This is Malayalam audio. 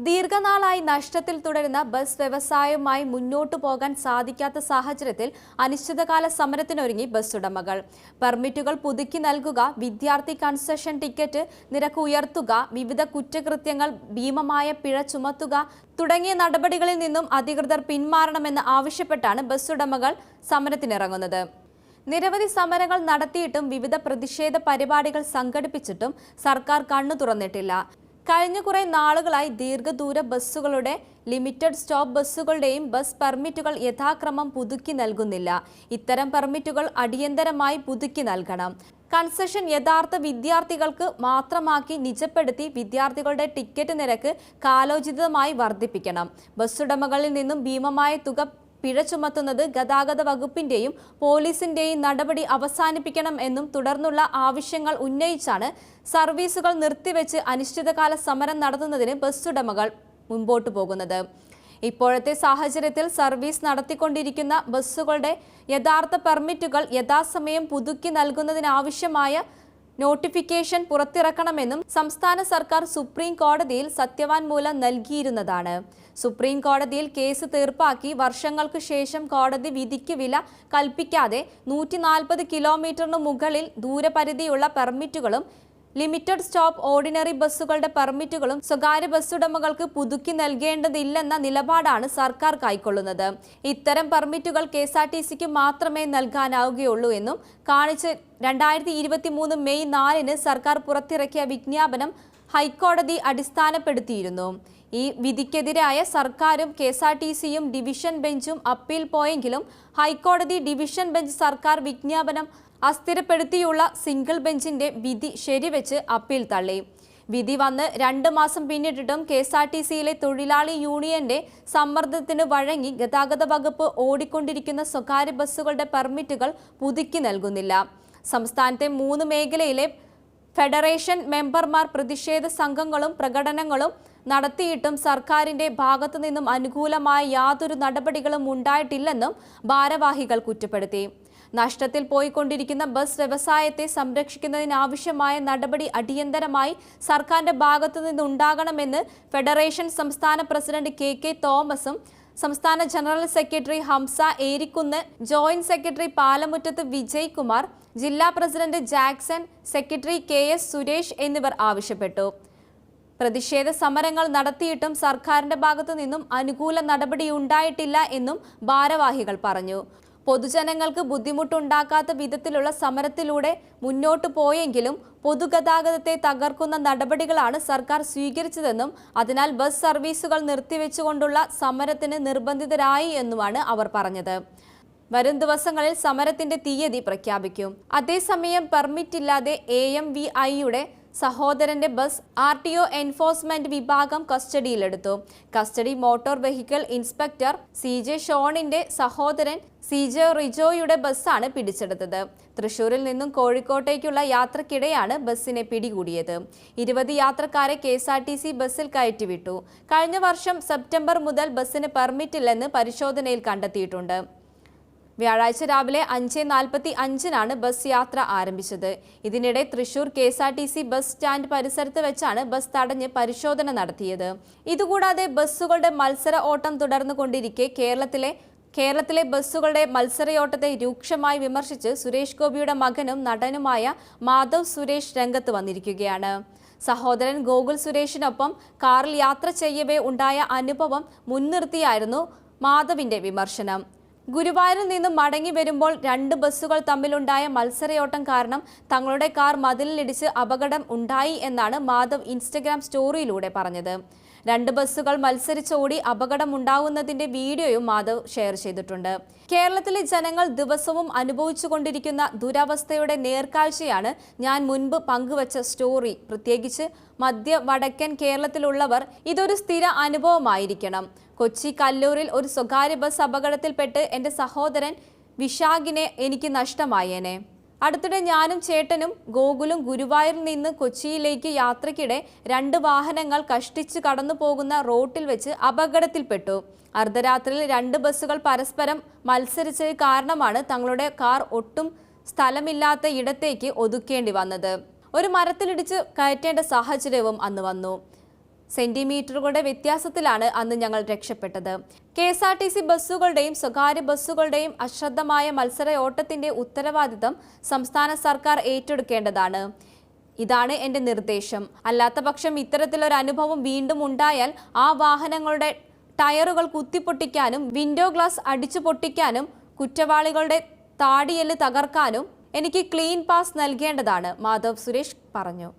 ദീർഘനാളായി നഷ്ടത്തിൽ തുടരുന്ന ബസ് വ്യവസായവുമായി മുന്നോട്ടു പോകാൻ സാധിക്കാത്ത സാഹചര്യത്തിൽ അനിശ്ചിതകാല സമരത്തിനൊരുങ്ങി ബസ് ഉടമകൾ. പെർമിറ്റുകൾ പുതുക്കി നൽകുക, വിദ്യാർത്ഥി കൺസെഷൻ ടിക്കറ്റ് നിരക്ക് ഉയർത്തുക, വിവിധ കുറ്റകൃത്യങ്ങൾ ഭീമമായ പിഴ ചുമത്തുക തുടങ്ങിയ നടപടികളിൽ നിന്നും അധികൃതർ പിന്മാറണമെന്ന് ആവശ്യപ്പെട്ടാണ് ബസ് ഉടമകൾ സമരത്തിനിറങ്ങുന്നത്. നിരവധി സമരങ്ങൾ നടത്തിയിട്ടും വിവിധ പ്രതിഷേധ പരിപാടികൾ സംഘടിപ്പിച്ചിട്ടും സർക്കാർ കണ്ണു തുറന്നിട്ടില്ല. കഴിഞ്ഞ കുറെ നാളുകളായി ദീർഘദൂര ബസ്സുകളുടെ ലിമിറ്റഡ് സ്റ്റോപ്പ് ബസ്സുകളുടെയും ബസ് പെർമിറ്റുകൾ യഥാക്രമം പുതുക്കി നൽകുന്നില്ല. ഇത്തരം പെർമിറ്റുകൾ അടിയന്തരമായി പുതുക്കി നൽകണം. കൺസെഷൻ യഥാർത്ഥ വിദ്യാർത്ഥികൾക്ക് മാത്രമാക്കി നിജപ്പെടുത്തി വിദ്യാർത്ഥികളുടെ ടിക്കറ്റ് നിരക്ക് കാലോചിതമായി വർദ്ധിപ്പിക്കണം. ബസ്സുടമകളിൽ നിന്നും ഭീമമായ തുക പിഴ ചുമത്തുന്നത് ഗതാഗത വകുപ്പിന്റെയും പോലീസിന്റെയും നടപടി അവസാനിപ്പിക്കണം എന്നും തുടർന്നുള്ള ആവശ്യങ്ങൾ ഉന്നയിച്ചാണ് സർവീസുകൾ നിർത്തിവെച്ച് അനിശ്ചിതകാല സമരം നടത്തുന്നതിന് ബസ്സുടമകൾ മുമ്പോട്ടു പോകുന്നത്. ഇപ്പോഴത്തെ സാഹചര്യത്തിൽ സർവീസ് നടത്തിക്കൊണ്ടിരിക്കുന്ന ബസ്സുകളുടെ യഥാർത്ഥ പെർമിറ്റുകൾ യഥാസമയം പുതുക്കി നൽകുന്നതിനാവശ്യമായ നോട്ടിഫിക്കേഷൻ പുറത്തിറക്കണമെന്നും സംസ്ഥാന സർക്കാർ സുപ്രീം കോടതിയിൽ സത്യവാങ്മൂലം നൽകിയിരുന്നതാണ്. സുപ്രീം കോടതിയിൽ കേസ് തീർപ്പാക്കി വർഷങ്ങൾക്ക് ശേഷം കോടതി വിധിക്ക് വില കൽപ്പിക്കാതെ 140 കിലോമീറ്ററിന് മുകളിൽ ദൂരപരിധിയുള്ള പെർമിറ്റുകളും ലിമിറ്റഡ് സ്റ്റോപ്പ് ഓർഡിനറി ബസ്സുകളുടെ പെർമിറ്റുകളും സ്വകാര്യ ബസ്സുടമകൾക്ക് പുതുക്കി നൽകേണ്ടതില്ലെന്ന നിലപാടാണ് സർക്കാർ കൈക്കൊള്ളുന്നത്. ഇത്തരം പെർമിറ്റുകൾ KSRTCക്ക് മാത്രമേ നൽകാനാവുകയുള്ളൂ എന്നും കാണിച്ച് 2023 മെയ് 4 സർക്കാർ പുറത്തിറക്കിയ വിജ്ഞാപനം ഹൈക്കോടതി അടിസ്ഥാനപ്പെടുത്തിയിരുന്നു. ഈ വിധിക്കെതിരായ സർക്കാരും KSRTCയും ഡിവിഷൻ ബെഞ്ചും അപ്പീൽ പോയെങ്കിലും ഹൈക്കോടതി ഡിവിഷൻ ബെഞ്ച് സർക്കാർ വിജ്ഞാപനം അസ്ഥിരപ്പെടുത്തിയുള്ള സിംഗിൾ ബെഞ്ചിന്റെ വിധി ശരിവെച്ച് അപ്പീൽ തള്ളി. വിധി വന്ന് 2 മാസം പിന്നിട്ടിട്ടും KSRTCയിലെ തൊഴിലാളി യൂണിയന്റെ സമ്മർദ്ദത്തിന് വഴങ്ങി ഗതാഗത വകുപ്പ് ഓടിക്കൊണ്ടിരിക്കുന്ന സ്വകാര്യ ബസ്സുകളുടെ പെർമിറ്റുകൾ പുതുക്കി നൽകുന്നില്ല. സംസ്ഥാനത്തെ 3 മേഖലയിലെ ഫെഡറേഷൻ മെമ്പർമാർ പ്രതിഷേധ സംഘങ്ങളും പ്രകടനങ്ങളും നടത്തിയിട്ടും സർക്കാരിന്റെ ഭാഗത്തു നിന്നും അനുകൂലമായ യാതൊരു നടപടികളും ഉണ്ടായിട്ടില്ലെന്നും ഭാരവാഹികൾ കുറ്റപ്പെടുത്തി. നഷ്ടത്തിൽ പോയിക്കൊണ്ടിരിക്കുന്ന ബസ് വ്യവസായത്തെ സംരക്ഷിക്കുന്നതിനാവശ്യമായ നടപടി അടിയന്തരമായി സർക്കാരിന്റെ ഭാഗത്തു നിന്നുണ്ടാകണമെന്ന് ഫെഡറേഷൻ സംസ്ഥാന പ്രസിഡന്റ് KK തോമസും സംസ്ഥാന general secretary Hamsa Erikkunnu, joint secretary Palamuttath Vijay Kumar, ജില്ലാ president Jackson, secretary KS Suresh എന്നിവർ ആവശ്യപ്പെട്ടു. പ്രതിഷേധ സമരങ്ങൾ നടത്തിയിട്ടും സർക്കാരിന്റെ ഭാഗത്തു നിന്നും അനുകൂല നടപടിയുണ്ടായിട്ടില്ല എന്നും ഭാരവാഹികൾ പറഞ്ഞു. പൊതുജനങ്ങൾക്ക് ബുദ്ധിമുട്ടുണ്ടാക്കാത്ത വിധത്തിലുള്ള സമരത്തിലൂടെ മുന്നോട്ടു പോയെങ്കിലും പൊതുഗതാഗതത്തെ തകർക്കുന്ന നടപടികളാണ് സർക്കാർ സ്വീകരിച്ചതെന്നും അതിനാൽ ബസ് സർവീസുകൾ നിർത്തിവെച്ചുകൊണ്ടുള്ള സമരത്തിന് നിർബന്ധിതരായി എന്നുമാണ് അവർ പറഞ്ഞത്. വരും ദിവസങ്ങളിൽ സമരത്തിന്റെ തീയതി പ്രഖ്യാപിക്കും. അതേസമയം പെർമിറ്റില്ലാതെ AMVIയുടെ സഹോദരന്റെ ബസ് RTO എൻഫോഴ്സ്മെന്റ് വിഭാഗം കസ്റ്റഡിയിലെടുത്തു. Custody motor vehicle inspector CJ ഷോണിന്റെ സഹോദരൻ CJ റിജോയുടെ ബസ്സാണ് പിടിച്ചെടുത്തത്. തൃശൂരിൽ നിന്നും കോഴിക്കോട്ടേക്കുള്ള യാത്രക്കിടെയാണ് ബസ്സിനെ പിടികൂടിയത്. 20 യാത്രക്കാരെ KSRTC ബസ്സിൽ കയറ്റിവിട്ടു. കഴിഞ്ഞ വർഷം സെപ്റ്റംബർ മുതൽ ബസ്സിന് പെർമിറ്റില്ലെന്ന് പരിശോധനയിൽ കണ്ടെത്തിയിട്ടുണ്ട്. വ്യാഴാഴ്ച രാവിലെ 5:45 ബസ് യാത്ര ആരംഭിച്ചത്. ഇതിനിടെ തൃശൂർ KSRTC ബസ് സ്റ്റാൻഡ് പരിസരത്ത് വെച്ചാണ് ബസ് തടഞ്ഞ് പരിശോധന നടത്തിയത്. ഇതുകൂടാതെ ബസ്സുകളുടെ മത്സര ഓട്ടം തുടർന്നുകൊണ്ടിരിക്കെ കേരളത്തിലെ ബസ്സുകളുടെ മത്സരയോട്ടത്തെ രൂക്ഷമായി വിമർശിച്ച് സുരേഷ് ഗോപിയുടെ മകനും നടനുമായ മാധവ് സുരേഷ് രംഗത്ത് വന്നിരിക്കുകയാണ്. സഹോദരൻ ഗോകുൽ സുരേഷിനൊപ്പം കാറിൽ യാത്ര ചെയ്യവേ ഉണ്ടായ അനുഭവം മുൻനിർത്തിയായിരുന്നു മാധവിന്റെ വിമർശനം. ഗുരുവായൂരിൽ നിന്നും മടങ്ങി വരുമ്പോൾ 2 ബസ്സുകൾ തമ്മിലുണ്ടായ മത്സരയോട്ടം കാരണം തങ്ങളുടെ കാർ മതിലിലിടിച്ച് അപകടം ഉണ്ടായി എന്നാണ് മാധവ് ഇൻസ്റ്റഗ്രാം സ്റ്റോറിയിലൂടെ പറഞ്ഞത്. 2 ബസ്സുകൾ മത്സരിച്ചോടി അപകടമുണ്ടാകുന്നതിന്റെ വീഡിയോയും മാധവ് ഷെയർ ചെയ്തിട്ടുണ്ട്. കേരളത്തിലെ ജനങ്ങൾ ദിവസവും അനുഭവിച്ചുകൊണ്ടിരിക്കുന്ന ദുരവസ്ഥയുടെ നേർക്കാഴ്ചയാണ് ഞാൻ മുൻപ് പങ്കുവച്ച സ്റ്റോറി. പ്രത്യേകിച്ച് മധ്യ വടക്കൻ കേരളത്തിലുള്ളവർ ഇതൊരു സ്ഥിര അനുഭവമായിരിക്കണം. കൊച്ചി കല്ലൂരിൽ ഒരു സ്വകാര്യ ബസ് അപകടത്തിൽപ്പെട്ട് എൻ്റെ സഹോദരൻ വിശാഖിനെ എനിക്ക് നഷ്ടമായേനെ. അടുത്തിടെ ഞാനും ചേട്ടനും ഗോകുലും ഗുരുവായൂരിൽ നിന്ന് കൊച്ചിയിലേക്ക് യാത്രയ്ക്കിടെ 2 വാഹനങ്ങൾ കഷ്ടിച്ച് കടന്നു പോകുന്ന റോട്ടിൽ വെച്ച് അപകടത്തിൽപ്പെട്ടു. അർദ്ധരാത്രിയിൽ 2 ബസ്സുകൾ പരസ്പരം മത്സരിച്ചത് കാരണമാണ് തങ്ങളുടെ കാർ ഒട്ടും സ്ഥലമില്ലാത്ത ഇടത്തേക്ക് ഒതുക്കേണ്ടി വന്നത്. ഒരു മരത്തിലിടിച്ച് കയറ്റേണ്ട സാഹചര്യവും അന്ന് വന്നു. സെന്റിമീറ്ററുകളുടെ വ്യത്യാസത്തിലാണ് അന്ന് ഞങ്ങൾ രക്ഷപ്പെട്ടത്. KSRTC ബസ്സുകളുടെയും സ്വകാര്യ ബസ്സുകളുടെയും അശ്രദ്ധമായ മത്സര ഓട്ടത്തിന്റെ ഉത്തരവാദിത്തം സംസ്ഥാന സർക്കാർ ഏറ്റെടുക്കേണ്ടതാണ്. ഇതാണ് എൻ്റെ നിർദ്ദേശം. അല്ലാത്തപക്ഷം ഇത്തരത്തിലൊരു അനുഭവം വീണ്ടും ഉണ്ടായാൽ ആ വാഹനങ്ങളുടെ ടയറുകൾ കുത്തിപ്പൊട്ടിക്കാനും വിൻഡോ ഗ്ലാസ് അടിച്ചു പൊട്ടിക്കാനും കുറ്റവാളികളുടെ താടിയെല്ല് തകർക്കാനും എനിക്ക് ക്ലീൻ പാസ് നൽകേണ്ടതാണ്, മാധവ് സുരേഷ് പറഞ്ഞു.